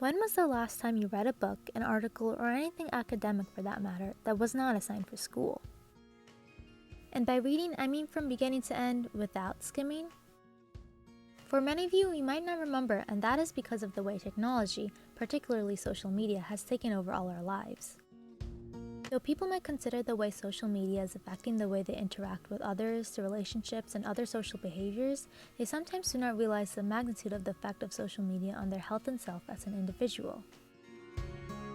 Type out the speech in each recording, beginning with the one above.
When was the last time you read a book, an article, or anything academic for that matter that was not assigned for school? And by reading, I mean from beginning to end without skimming. For many of you might not remember, and that is because of the way technology, particularly social media, has taken over all our lives. Though people might consider the way social media is affecting the way they interact with others, their relationships, and other social behaviors, they sometimes do not realize the magnitude of the effect of social media on their health and self as an individual.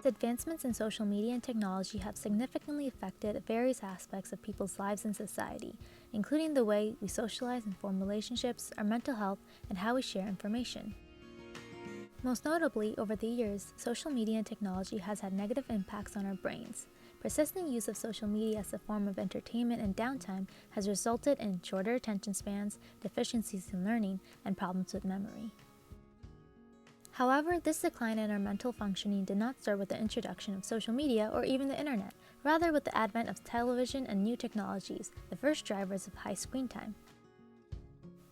The advancements in social media and technology have significantly affected various aspects of people's lives and society, including the way we socialize and form relationships, our mental health, and how we share information. Most notably, over the years, social media and technology has had negative impacts on our brains. Persistent use of social media as a form of entertainment and downtime has resulted in shorter attention spans, deficiencies in learning, and problems with memory. However, this decline in our mental functioning did not start with the introduction of social media or even the internet, rather with the advent of television and new technologies, the first drivers of high screen time.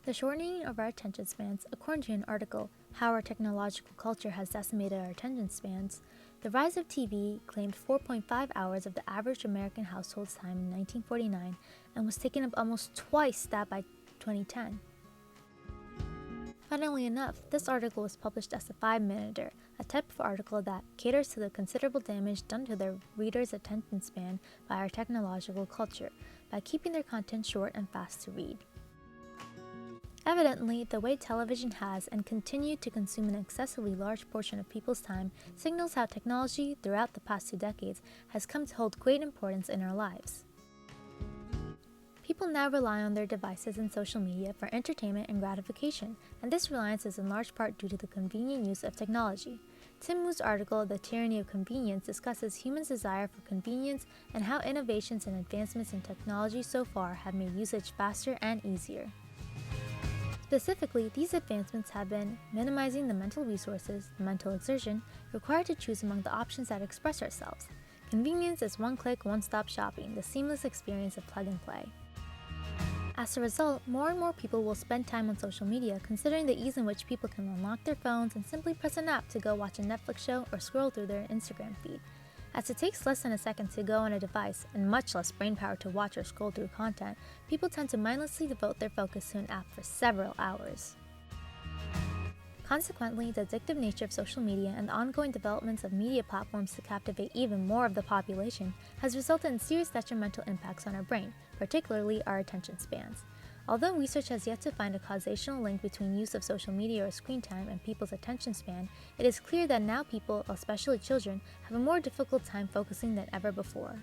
The shortening of our attention spans, according to an article, How Our Technological Culture Has Decimated Our Attention Spans, the rise of TV claimed 4.5 hours of the average American household's time in 1949 and was taken up almost twice that by 2010. Funnily enough, this article was published as a 5-minuter, a type of article that caters to the considerable damage done to their readers' attention span by our technological culture, by keeping their content short and fast to read. Evidently, the way television has and continued to consume an excessively large portion of people's time signals how technology, throughout the past 2 decades, has come to hold great importance in our lives. People now rely on their devices and social media for entertainment and gratification, and this reliance is in large part due to the convenient use of technology. Tim Wu's article, The Tyranny of Convenience, discusses humans' desire for convenience and how innovations and advancements in technology so far have made usage faster and easier. Specifically, these advancements have been minimizing the mental resources, the mental exertion, required to choose among the options that express ourselves. Convenience is one-click, one-stop shopping, the seamless experience of plug and play. As a result, more and more people will spend time on social media, considering the ease in which people can unlock their phones and simply press an app to go watch a Netflix show or scroll through their Instagram feed. As it takes less than a second to go on a device, and much less brainpower to watch or scroll through content, people tend to mindlessly devote their focus to an app for several hours. Consequently, the addictive nature of social media and the ongoing developments of media platforms to captivate even more of the population has resulted in serious detrimental impacts on our brain, particularly our attention spans. Although research has yet to find a causational link between use of social media or screen time and people's attention span, it is clear that now people, especially children, have a more difficult time focusing than ever before.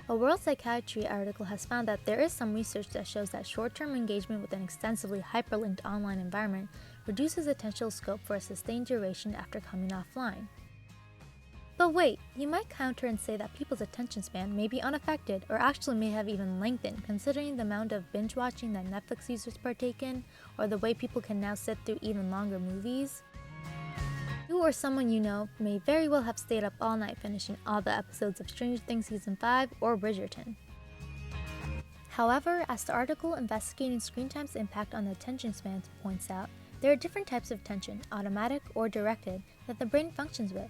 A World Psychiatry article has found that there is some research that shows that short-term engagement with an extensively hyperlinked online environment reduces attentional scope for a sustained duration after coming offline. But wait, you might counter and say that people's attention span may be unaffected or actually may have even lengthened considering the amount of binge watching that Netflix users partake in, or the way people can now sit through even longer movies. You or someone you know may very well have stayed up all night finishing all the episodes of Stranger Things Season 5 or Bridgerton. However, as the article investigating screen time's impact on the attention span points out, there are different types of attention, automatic or directed, that the brain functions with.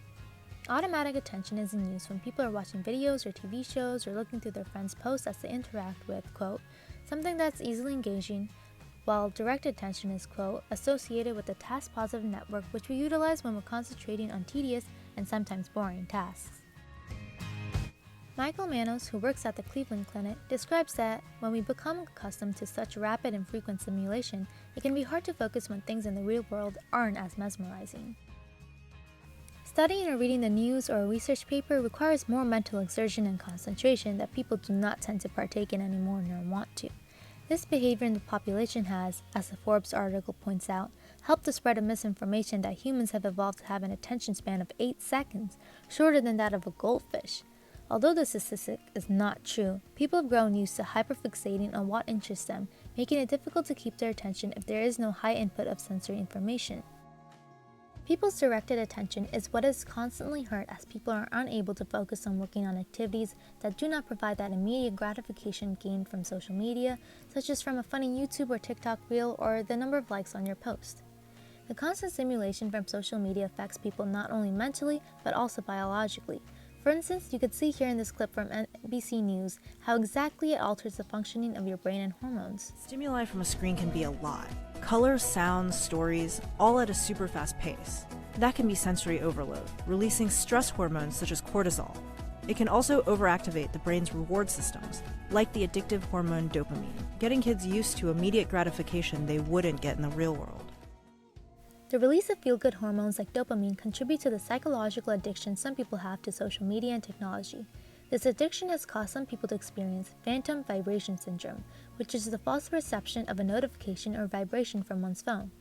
Automatic attention is in use when people are watching videos or TV shows or looking through their friends' posts as they interact with, quote, something that's easily engaging, while direct attention is, quote, associated with the task-positive network which we utilize when we're concentrating on tedious and sometimes boring tasks. Michael Manos, who works at the Cleveland Clinic, describes that when we become accustomed to such rapid and frequent stimulation, it can be hard to focus when things in the real world aren't as mesmerizing. Studying or reading the news or a research paper requires more mental exertion and concentration that people do not tend to partake in anymore nor want to. This behavior in the population has, as the Forbes article points out, helped to spread a misinformation that humans have evolved to have an attention span of 8 seconds, shorter than that of a goldfish. Although the statistic is not true, people have grown used to hyperfixating on what interests them, making it difficult to keep their attention if there is no high input of sensory information. People's directed attention is what is constantly hurt as people are unable to focus on working on activities that do not provide that immediate gratification gained from social media, such as from a funny YouTube or TikTok reel or the number of likes on your post. The constant stimulation from social media affects people not only mentally, but also biologically. For instance, you could see here in this clip from NBC News how exactly it alters the functioning of your brain and hormones. Stimuli from a screen can be a lot. Colors, sounds, stories, all at a super fast pace. That can be sensory overload, releasing stress hormones such as cortisol. It can also overactivate the brain's reward systems, like the addictive hormone dopamine, getting kids used to immediate gratification they wouldn't get in the real world. The release of feel-good hormones like dopamine contribute to the psychological addiction some people have to social media and technology. This addiction has caused some people to experience phantom vibration syndrome, which is the false perception of a notification or vibration from one's phone.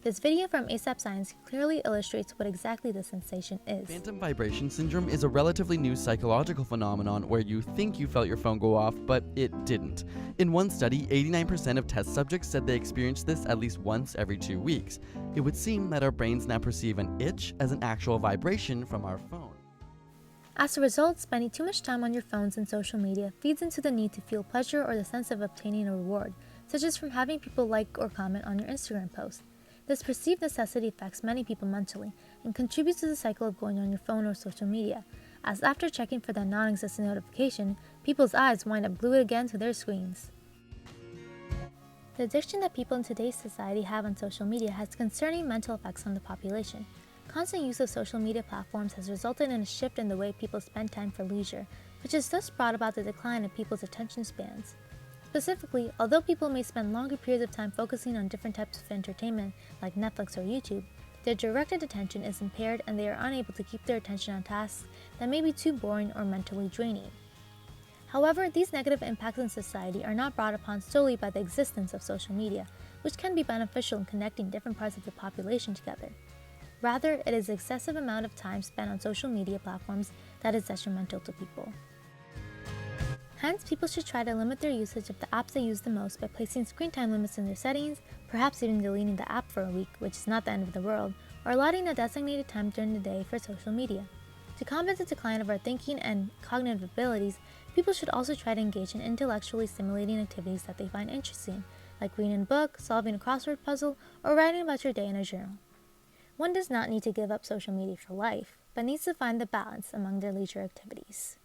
This video from ASAP Science clearly illustrates what exactly the sensation is. Phantom vibration syndrome is a relatively new psychological phenomenon where you think you felt your phone go off, but it didn't. In one study, 89% of test subjects said they experienced this at least once every 2 weeks. It would seem that our brains now perceive an itch as an actual vibration from our phone. As a result, spending too much time on your phones and social media feeds into the need to feel pleasure or the sense of obtaining a reward, such as from having people like or comment on your Instagram post. This perceived necessity affects many people mentally and contributes to the cycle of going on your phone or social media, as after checking for that non-existent notification, people's eyes wind up glued again to their screens. The addiction that people in today's society have on social media has concerning mental effects on the population. Constant use of social media platforms has resulted in a shift in the way people spend time for leisure, which has thus brought about the decline in people's attention spans. Specifically, although people may spend longer periods of time focusing on different types of entertainment like Netflix or YouTube, their directed attention is impaired and they are unable to keep their attention on tasks that may be too boring or mentally draining. However, these negative impacts in society are not brought upon solely by the existence of social media, which can be beneficial in connecting different parts of the population together. Rather, it is the excessive amount of time spent on social media platforms that is detrimental to people. Hence, people should try to limit their usage of the apps they use the most by placing screen time limits in their settings, perhaps even deleting the app for a week, which is not the end of the world, or allotting a designated time during the day for social media. To combat the decline of our thinking and cognitive abilities, people should also try to engage in intellectually stimulating activities that they find interesting, like reading a book, solving a crossword puzzle, or writing about your day in a journal. One does not need to give up social media for life, but needs to find the balance among their leisure activities.